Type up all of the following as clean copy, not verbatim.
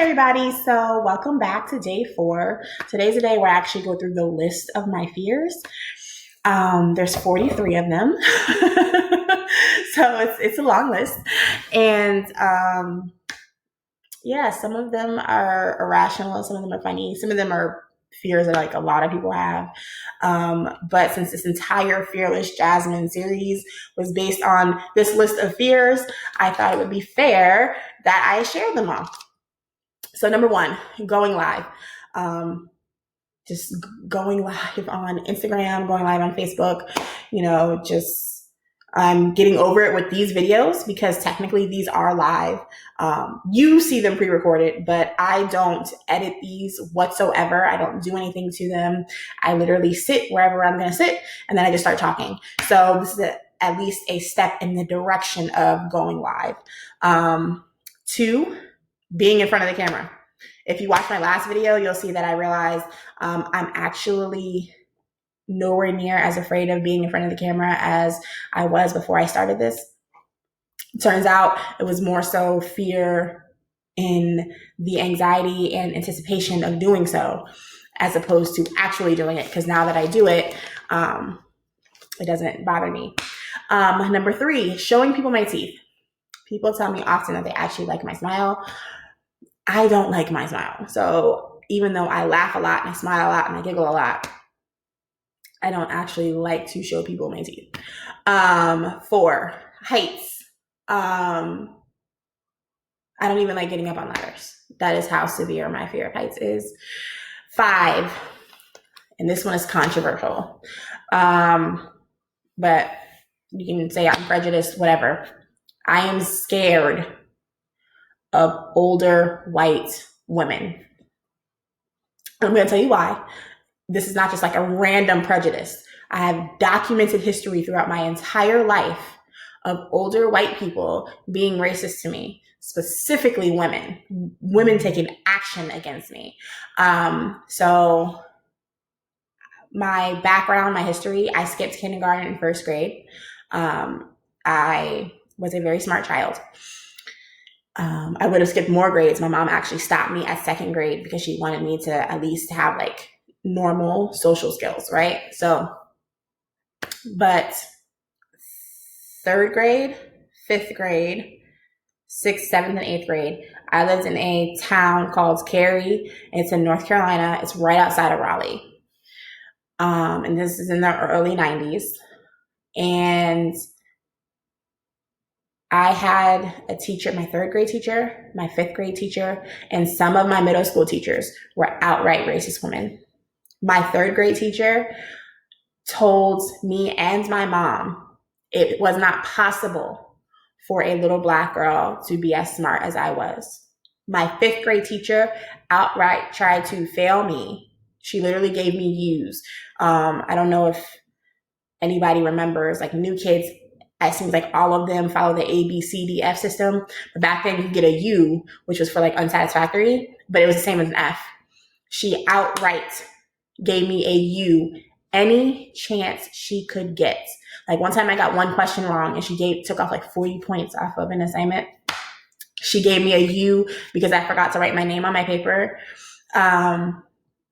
everybody. So welcome back to day 4. Today's a day where I actually go through the list of my fears. There's 43 of them. So it's a long list. And some of them are irrational, some of them are funny, some of them are fears that like a lot of people have. But since this entire Fearless Jasmine series was based on this list of fears, I thought it would be fair that I share them all. So number 1, going live. Just going live on Instagram, going live on Facebook, I'm getting over it with these videos because technically these are live. You see them pre-recorded, but I don't edit these whatsoever. I don't do anything to them. I literally sit wherever I'm going to sit and then I just start talking. So this is at least a step in the direction of going live. 2, being in front of the camera. If you watch my last video, you'll see that I realized I'm actually nowhere near as afraid of being in front of the camera as I was before I started this. Turns out it was more so fear in the anxiety and anticipation of doing so as opposed to actually doing it, because now that I do it, it doesn't bother me. Number 3, showing people my teeth. People tell me often that they actually like my smile. I don't like my smile. So even though I laugh a lot and I smile a lot and I giggle a lot, I don't actually like to show people my teeth. 4, heights. I don't even like getting up on ladders. That is how severe my fear of heights is. 5, and this one is controversial. But you can say I'm prejudiced, whatever. I am scared of older white women. I'm going to tell you why. This is not just like a random prejudice. I have documented history throughout my entire life of older white people being racist to me, specifically women taking action against me. So my background, my history, I skipped kindergarten and first grade. I was a very smart child. I would have skipped more grades. My mom actually stopped me at 2nd grade because she wanted me to at least have like normal social skills, right? But 3rd grade, 5th grade, 6th, 7th, and 8th grade, I lived in a town called Cary. It's in North Carolina. It's right outside of Raleigh. And this is in the early 90s. And I had a teacher, my 3rd grade teacher, my 5th grade teacher, and some of my middle school teachers were outright racist women. My 3rd grade teacher told me and my mom it was not possible for a little Black girl to be as smart as I was. My 5th grade teacher outright tried to fail me. She literally gave me U's. I don't know if anybody remembers, like new kids, it seems like all of them follow the A, B, C, D, F system. But back then you could get a U, which was for like unsatisfactory, but it was the same as an F. She outright gave me a U any chance she could get. Like one time I got one question wrong and she took off like 40 points off of an assignment. She gave me a U because I forgot to write my name on my paper. All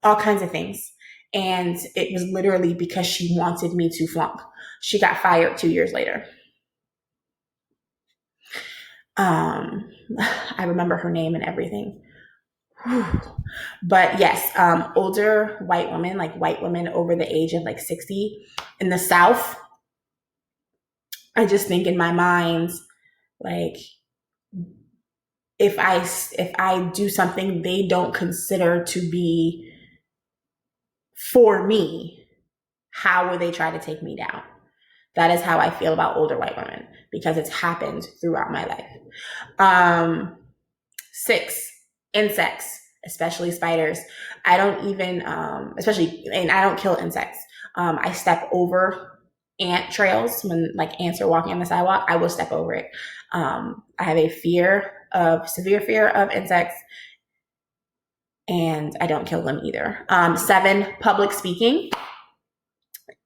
kinds of things. And it was literally because she wanted me to flunk. She got fired 2 years later. I remember her name and everything. But yes, older white women, like white women over the age of like 60 in the South, I just think in my mind, like if I do something they don't consider to be for me, how would they try to take me down? That is how I feel about older white women because it's happened throughout my life. 6, insects, especially spiders. I don't even, and I don't kill insects. I step over ant trails when like ants are walking on the sidewalk. I will step over it. I have a severe fear of insects, and I don't kill them either. 7, public speaking.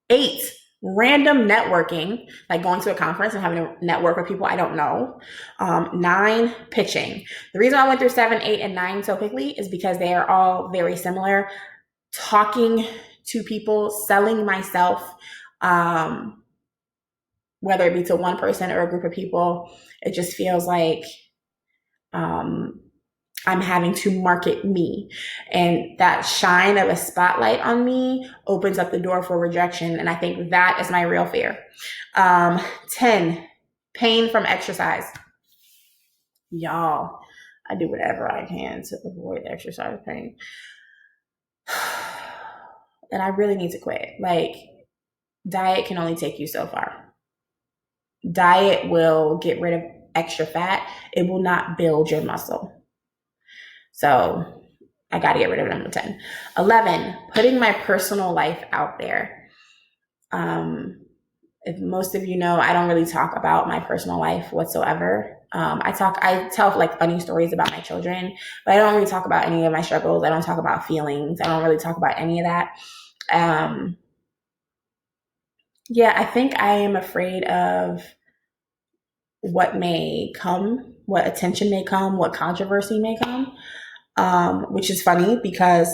8, Random networking, like going to a conference and having to network with people I don't know. 9, pitching. The reason I went through 7, 8, and 9 so quickly is because they are all very similar. Talking to people, selling myself, whether it be to one person or a group of people, it just feels like I'm having to market me. And that shine of a spotlight on me opens up the door for rejection. And I think that is my real fear. 10, pain from exercise. Y'all, I do whatever I can to avoid exercise pain. And I really need to quit. Like, diet can only take you so far. Diet will get rid of extra fat. It will not build your muscle. So I got to get rid of number 10. 11, putting my personal life out there. If most of you know, I don't really talk about my personal life whatsoever. I tell like funny stories about my children, but I don't really talk about any of my struggles. I don't talk about feelings. I don't really talk about any of that. Yeah, I think I am afraid of what may come, what attention may come, what controversy may come. Which is funny because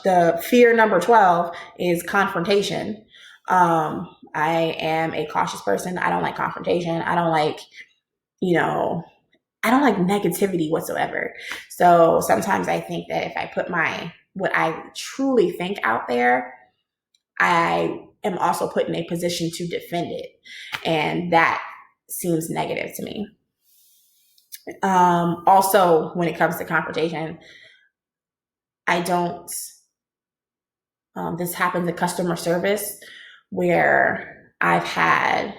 the fear number 12 is confrontation. I am a cautious person. I don't like confrontation. I don't like negativity whatsoever. So sometimes I think that if I put what I truly think out there, I am also put in a position to defend it. And that seems negative to me. Also, when it comes to confrontation, this happens in customer service where I've had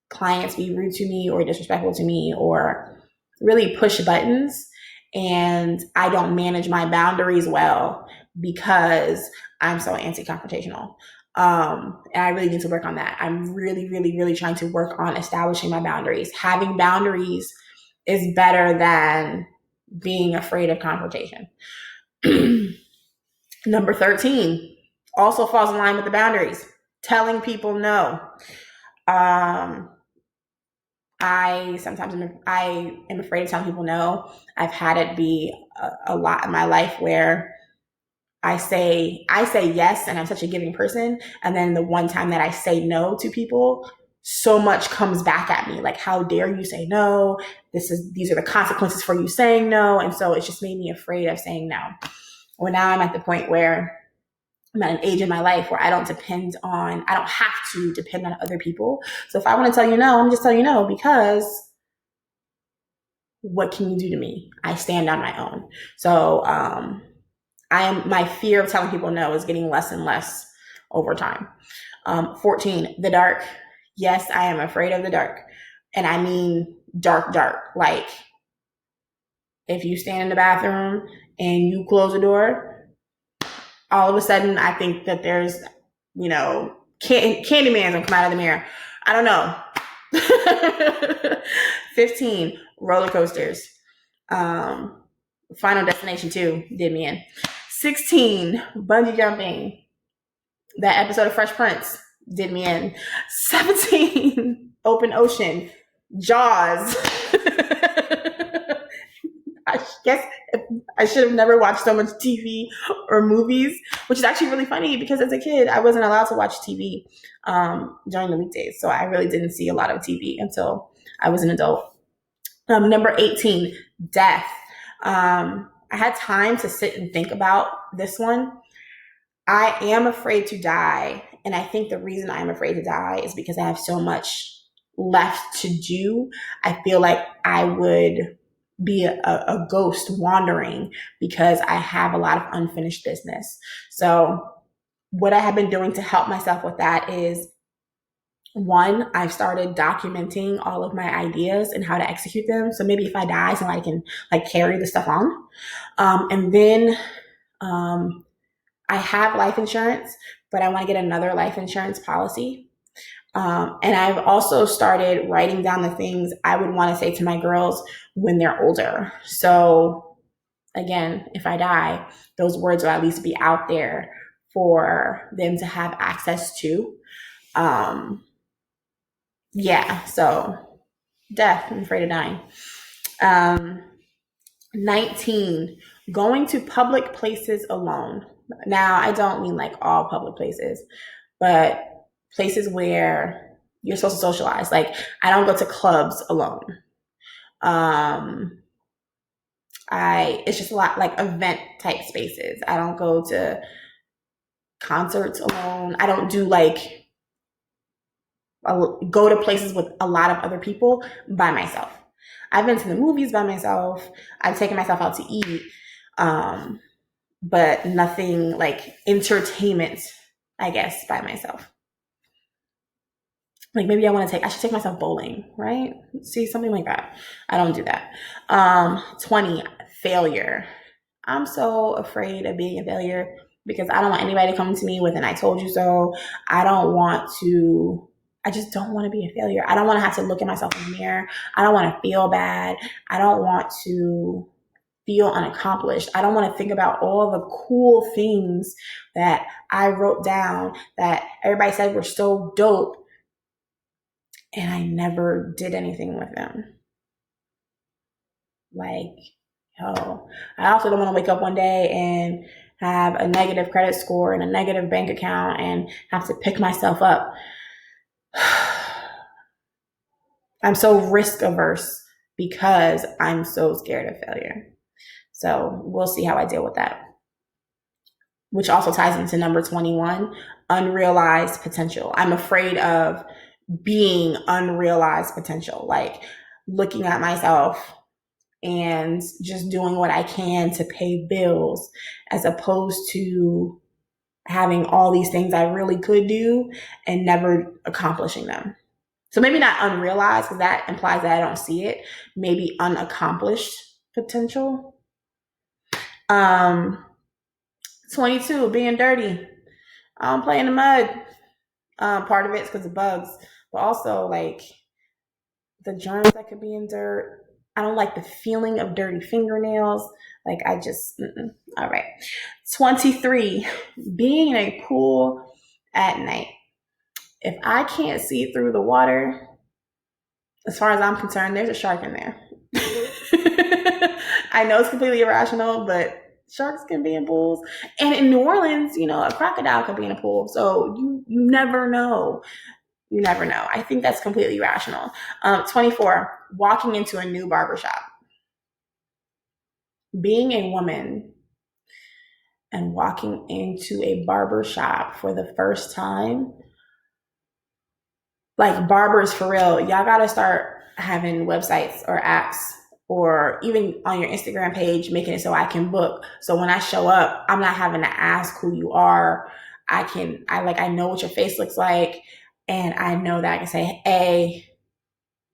clients be rude to me or disrespectful to me or really push buttons, and I don't manage my boundaries well because I'm so anti-confrontational. And I really need to work on that. I'm really, really, really trying to work on establishing my boundaries. Having boundaries is better than being afraid of confrontation. Number 13 also falls in line with the boundaries. Telling people no. I am afraid of telling people no. I've had it be a lot in my life where I say yes, and I'm such a giving person, and then the one time that I say no to people, so much comes back at me. Like, how dare you say no? These are the consequences for you saying no. And so it just made me afraid of saying no. Well, now I'm at the point where I'm at an age in my life where I don't have to depend on other people. So if I want to tell you no, I'm just telling you no, because what can you do to me? I stand on my own. So my fear of telling people no is getting less and less over time. 14, the dark. Yes, I am afraid of the dark. And I mean dark. Like, if you stand in the bathroom and you close the door, all of a sudden I think that there's, Candyman's gonna come out of the mirror. I don't know. 15, roller coasters. Final Destination 2 did me in. 16, bungee jumping. That episode of Fresh Prince did me in. 17, open ocean. Jaws. I guess I should have never watched so much TV or movies, which is actually really funny because as a kid, I wasn't allowed to watch TV during the weekdays. So I really didn't see a lot of TV until I was an adult. Number 18, death. I had time to sit and think about this one. I am afraid to die. And I think the reason I'm afraid to die is because I have so much left to do. I feel like I would be a ghost wandering because I have a lot of unfinished business. So what I have been doing to help myself with that is, one, I've started documenting all of my ideas and how to execute them. So maybe if I die, somebody can carry the stuff on. And then I have life insurance, but I want to get another life insurance policy. And I've also started writing down the things I would want to say to my girls when they're older. So again, if I die, those words will at least be out there for them to have access to. Yeah, so death. I'm afraid of dying. Um, 19, going to public places alone. Now, I don't mean like all public places, but places where you're supposed to socialize. Like, I don't go to clubs alone. Um, it's just a lot like event type spaces. I don't go to concerts alone. I don't do like go to places with a lot of other people by myself. I've been to the movies by myself. I've taken myself out to eat, but nothing like entertainment, I guess, by myself. Like maybe I should take myself bowling, right? See, something like that. I don't do that. 20, failure. I'm so afraid of being a failure because I don't want anybody to come to me with an I told you so. I just don't want to be a failure. I don't want to have to look at myself in the mirror. I don't want to feel bad. I don't want to feel unaccomplished. I don't want to think about all the cool things that I wrote down that everybody said were so dope and I never did anything with them. Like, yo, I also don't want to wake up one day and have a negative credit score and a negative bank account and have to pick myself up. I'm so risk averse because I'm so scared of failure. So we'll see how I deal with that. Which also ties into number 21, unrealized potential. I'm afraid of being unrealized potential, like looking at myself and just doing what I can to pay bills as opposed to having all these things I really could do and never accomplishing them. So maybe not unrealized because that implies that I don't see it. Maybe unaccomplished potential. 22, being dirty. I don't play in the mud. Part of it's because of bugs, but also like the germs that could be in dirt. I don't like the feeling of dirty fingernails. Like I just, all right. 23, being in a pool at night. If I can't see through the water, as far as I'm concerned, there's a shark in there. I know it's completely irrational, but sharks can be in pools. And in New Orleans, a crocodile could be in a pool. So you never know. You never know. I think that's completely irrational. 24, walking into a new barbershop. Being a woman and walking into a barbershop for the first time, like barbers for real, y'all gotta start having websites or apps or even on your Instagram page, making it so I can book. So when I show up, I'm not having to ask who you are. I know what your face looks like. And I know that I can say, hey,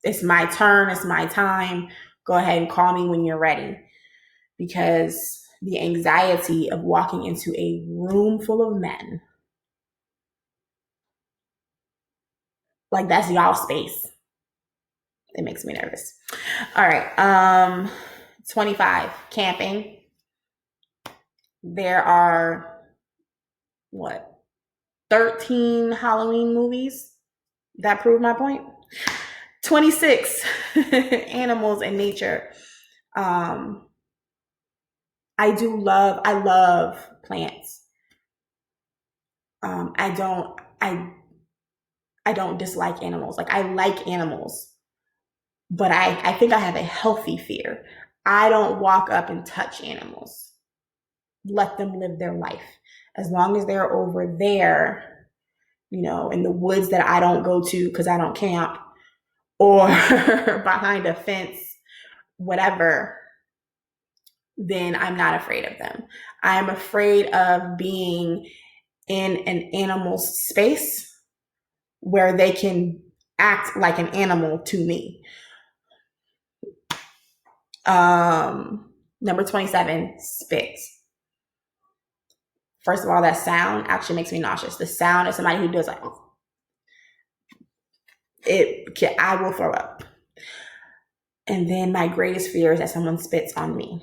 it's my turn. It's my time. Go ahead and call me when you're ready. Because the anxiety of walking into a room full of men, like that's y'all space. It makes me nervous. All right. 25, camping. There are 13 Halloween movies that prove my point. 26, animals and nature. I love plants. I don't dislike animals. Like I like animals, but I think I have a healthy fear. I don't walk up and touch animals. Let them live their life. As long as they're over there, in the woods that I don't go to because I don't camp, or behind a fence, whatever, then I'm not afraid of them. I'm afraid of being in an animal's space where they can act like an animal to me. Number 27, spit. First of all, that sound actually makes me nauseous. The sound of somebody who does like, I will throw up. And then my greatest fear is that someone spits on me.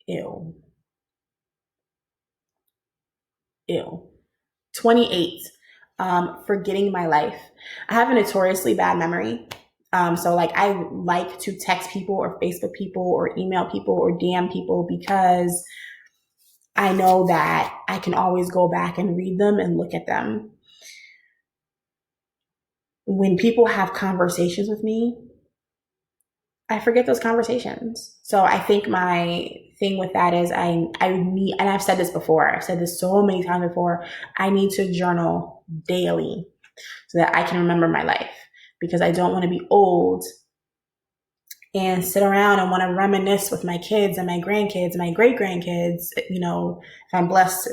Ew. 28, 28, forgetting my life. I have a notoriously bad memory. So like I like to text people or Facebook people or email people or DM people because I know that I can always go back and read them and look at them. When people have conversations with me, I forget those conversations. So I think my thing with that is I need, and I've said this before, I've said this so many times before, I need to journal daily so that I can remember my life, because I don't want to be old and sit around and want to reminisce with my kids and my grandkids and my great grandkids, you know, if I'm blessed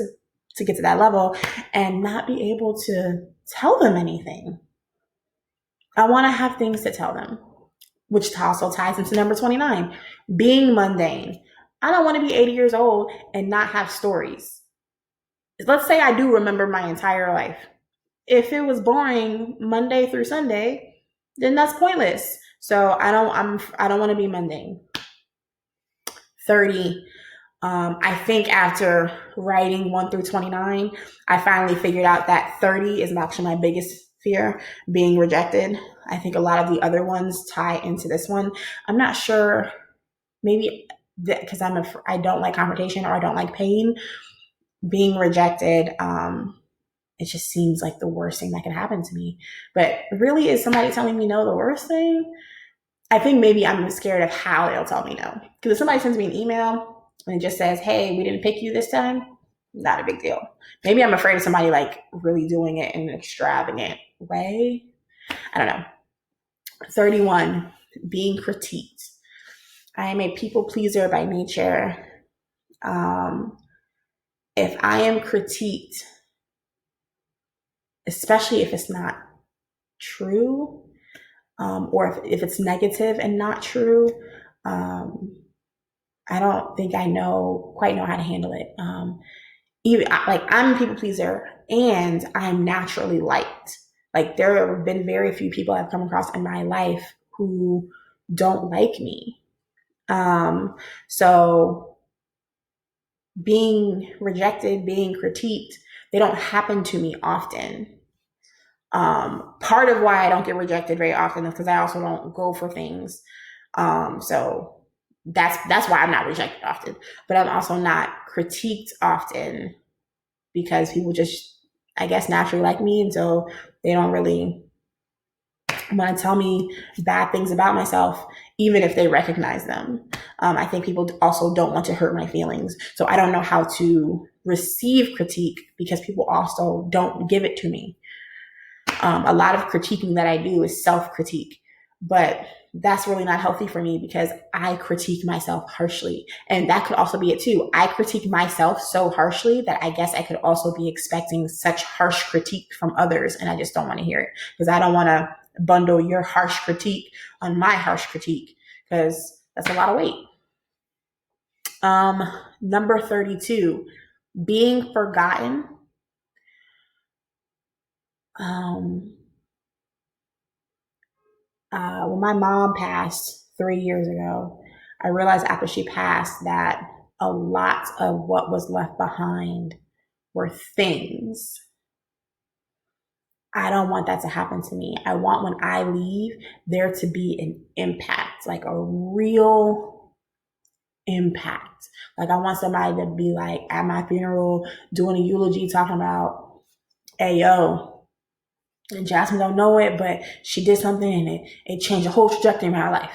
to get to that level, and not be able to tell them anything. I want to have things to tell them, which also ties into number 29, being mundane. I don't want to be 80 years old and not have stories. Let's say I do remember my entire life. If it was boring Monday through Sunday, then that's pointless. So I don't want to be mundane. 30. I think after writing 1 through 29, I finally figured out that 30 is actually my biggest fear, being rejected. I think a lot of the other ones tie into this one. I'm not sure, maybe because I don't like confrontation or I don't like pain. Being rejected, it just seems like the worst thing that could happen to me. But really, is somebody telling me no the worst thing? I think maybe I'm scared of how they'll tell me no. Because if somebody sends me an email and it just says, hey, we didn't pick you this time, not a big deal. Maybe I'm afraid of somebody like really doing it in an extravagant way. I don't know. 31, being critiqued. I am a people pleaser by nature. If I am critiqued, especially if it's not true, or if it's negative and not true, I don't think I quite know how to handle it. Even like I'm a people pleaser and I'm naturally liked. Like there have been very few people I've come across in my life who don't like me. So being rejected, being critiqued, they don't happen to me often. Part of why I don't get rejected very often is because I also don't go for things. So that's why I'm not rejected often, but I'm also not critiqued often because people just, I guess, naturally like me. And so they don't really want to tell me bad things about myself, even if they recognize them. I think people also don't want to hurt my feelings. So I don't know how to receive critique because people also don't give it to me. A lot of critiquing that I do is self-critique, but that's really not healthy for me because I critique myself harshly. And that could also be it too. I critique myself so harshly that I guess I could also be expecting such harsh critique from others. And I just don't want to hear it because I don't want to bundle your harsh critique on my harsh critique because that's a lot of weight. Number 32, being forgotten. When my mom passed 3 years ago, I realized after she passed that a lot of what was left behind were things. I don't want that to happen to me. I want when I leave there to be an impact, like a real impact. Like I want somebody to be like at my funeral doing a eulogy talking about, hey, yo, and Jasmine don't know it, but she did something and it changed the whole trajectory of my life.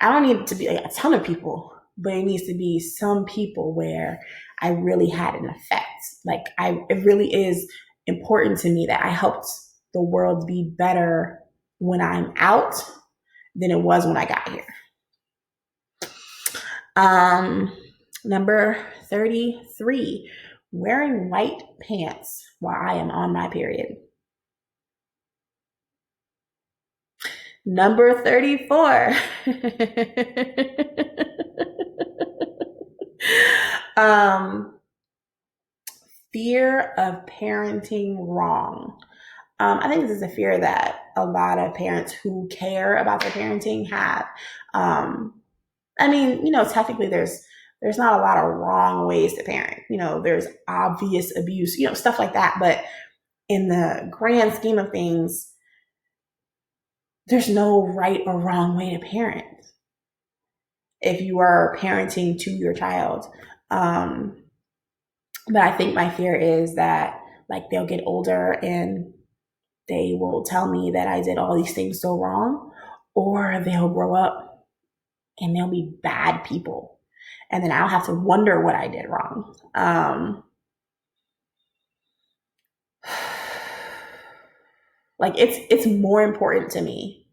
I don't need it to be like a ton of people, but it needs to be some people where I really had an effect. Like it really is important to me that I helped the world be better when I'm out than it was when I got here. Number 33, wearing white pants while I am on my period. Number 34. Fear of parenting wrong. I think this is a fear that a lot of parents who care about their parenting have. I mean, technically there's not a lot of wrong ways to parent. There's obvious abuse, stuff like that. But in the grand scheme of things, there's no right or wrong way to parent if you are parenting to your child. But I think my fear is that like they'll get older and they will tell me that I did all these things so wrong, or they'll grow up and they'll be bad people. And then I'll have to wonder what I did wrong. Like it's more important to me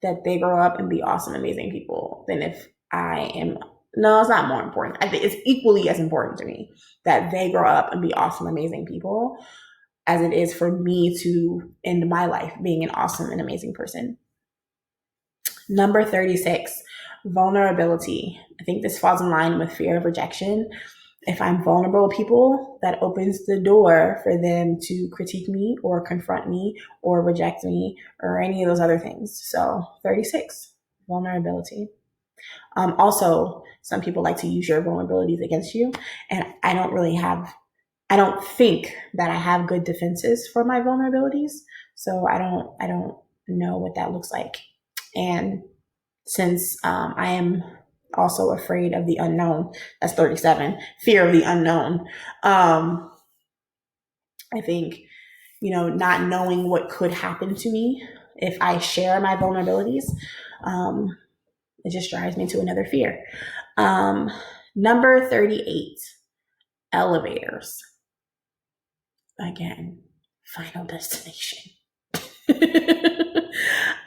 that they grow up and be awesome, amazing people than if I am. No, it's not more important. I think it's equally as important to me that they grow up and be awesome, amazing people as it is for me to end my life being an awesome and amazing person. Number 36, vulnerability. I think this falls in line with fear of rejection. If I'm vulnerable to people, that opens the door for them to critique me or confront me or reject me or any of those other things. So 36, vulnerability. Also, some people like to use your vulnerabilities against you. And I don't think that I have good defenses for my vulnerabilities. So I don't know what that looks like. And since I am also afraid of the unknown, that's 37, fear of the unknown. I think, not knowing what could happen to me if I share my vulnerabilities, it just drives me to another fear. Number 38, elevators. Again, final destination.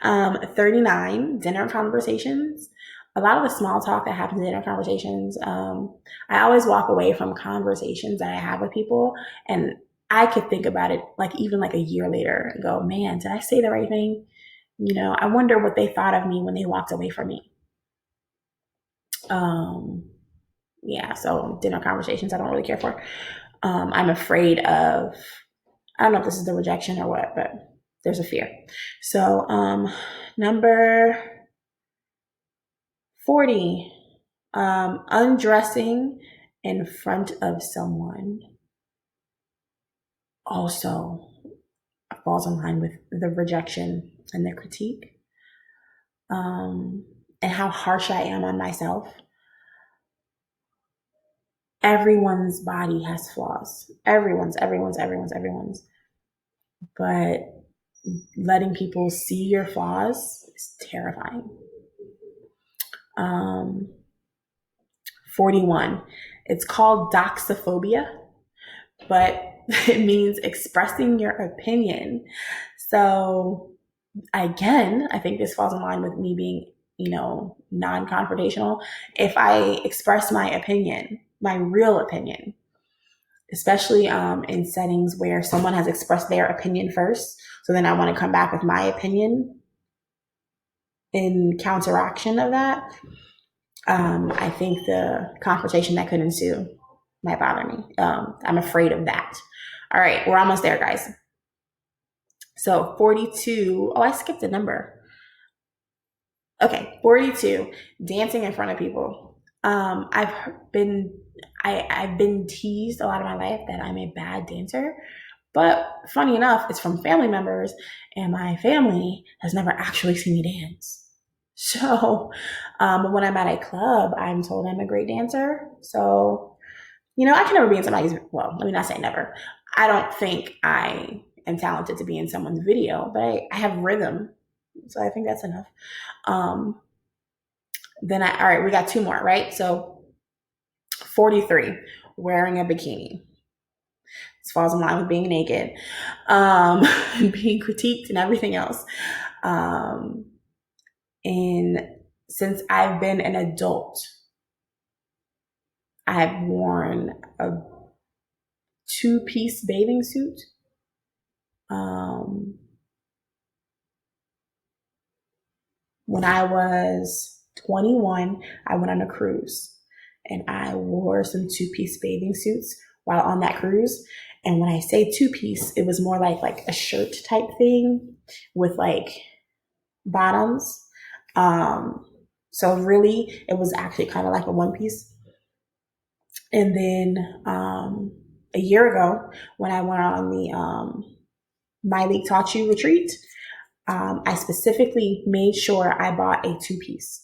39, dinner conversations. A lot of the small talk that happens in dinner conversations, I always walk away from conversations that I have with people, and I could think about it like even like a year later and go, man, did I say the right thing? I wonder what they thought of me when they walked away from me. Yeah, so dinner conversations I don't really care for. I'm afraid of, I don't know if this is the rejection or what, but there's a fear. So number 40, undressing in front of someone also falls in line with the rejection and the critique, and how harsh I am on myself. Everyone's body has flaws. Everyone's. But letting people see your flaws is terrifying. 41. It's called doxophobia, but it means expressing your opinion. So again, I think this falls in line with me being, non-confrontational. If I express my opinion, my real opinion, especially in settings where someone has expressed their opinion first, so then I want to come back with my opinion in counteraction of that, I think the confrontation that could ensue might bother me. I'm afraid of that. All right, we're almost there, guys. So 42, I skipped a number. Okay, 42, dancing in front of people. I've been teased a lot of my life that I'm a bad dancer, but funny enough, it's from family members, and my family has never actually seen me dance. So when I'm at a club, I'm told I'm a great dancer. So, I can never be in somebody's, well, let me not say never. I don't think I am talented to be in someone's video, but I have rhythm. So I think that's enough. All right, we got two more, right? So 43, wearing a bikini. This falls in line with being naked, being critiqued and everything else. And since I've been an adult, I have worn a two-piece bathing suit. When I was 21, I went on a cruise and I wore some two-piece bathing suits while on that cruise. And when I say two-piece, it was more like a shirt type thing with like bottoms. So really, it was actually kind of like a one piece. And then a year ago, when I went on the My League Taught You retreat, I specifically made sure I bought a two-piece.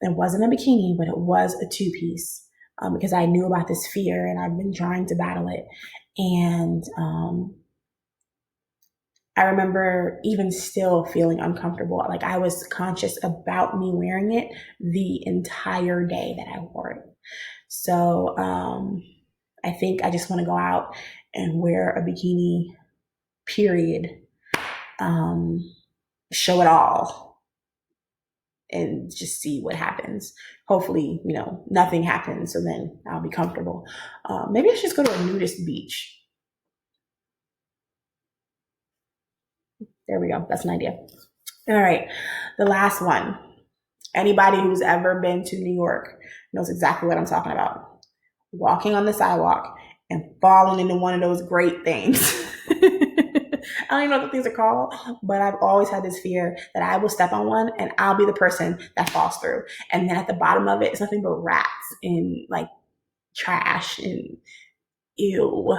It wasn't a bikini, but it was a two-piece, because I knew about this fear and I've been trying to battle it. And I remember even still feeling uncomfortable. Like I was conscious about me wearing it the entire day that I wore it. So I think I just want to go out and wear a bikini, period. Show it all and just see what happens. Hopefully, nothing happens. So then I'll be comfortable. Maybe I should just go to a nudist beach. There we go. That's an idea. All right. The last one. Anybody who's ever been to New York knows exactly what I'm talking about. Walking on the sidewalk and falling into one of those great things. I don't even know what the things are called, but I've always had this fear that I will step on one and I'll be the person that falls through. And then at the bottom of it, it's nothing but rats and like trash and ew.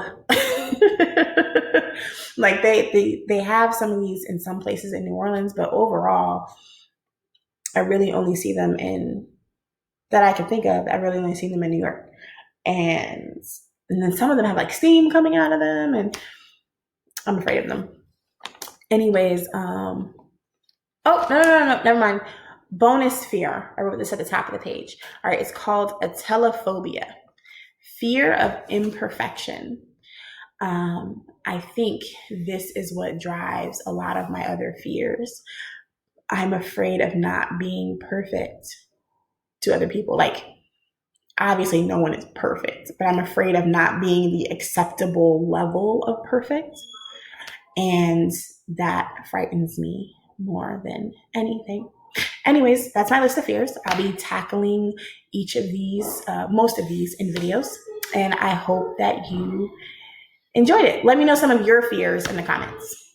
Like they have some of these in some places in New Orleans, but overall, I really only see them that I can think of. I really only see them in New York. And then some of them have like steam coming out of them, and I'm afraid of them. Anyways, oh, no, never mind. Bonus fear. I wrote this at the top of the page. All right, it's called atelophobia, fear of imperfection. I think this is what drives a lot of my other fears. I'm afraid of not being perfect to other people. Like, obviously, no one is perfect, but I'm afraid of not being the acceptable level of perfect. And that frightens me more than anything. Anyways, that's my list of fears. I'll be tackling each of these, most of these in videos. And I hope that you enjoyed it. Let me know some of your fears in the comments.